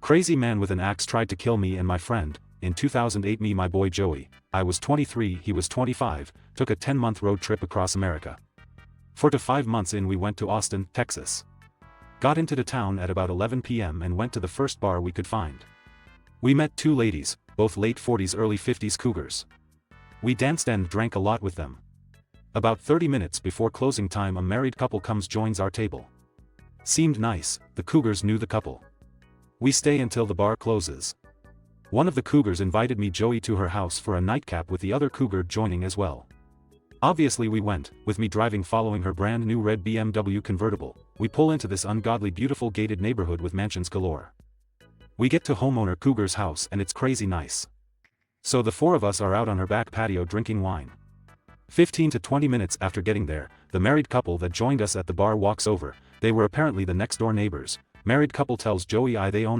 Crazy man with an axe tried to kill me and my friend. In 2008 me my boy Joey, I was 23 he was 25, took a 10-month road trip across America. 4 to 5 months in we went to Austin, Texas. Got into the town at about 11 p.m. and went to the first bar we could find. We met two ladies, both late 40s early 50s cougars. We danced and drank a lot with them. About 30 minutes before closing time a married couple comes joins our table. Seemed nice, the cougars knew the couple. We stay until the bar closes. One of the cougars invited me Joey to her house for a nightcap with the other cougar joining as well. Obviously we went, with me driving following her brand new red BMW convertible. We pull into this ungodly beautiful gated neighborhood with mansions galore. We get to homeowner cougar's house and it's crazy nice. So the four of us are out on her back patio drinking wine. 15 to 20 minutes after getting there, the married couple that joined us at the bar walks over. They were apparently the next door neighbors. Married couple tells Joey they own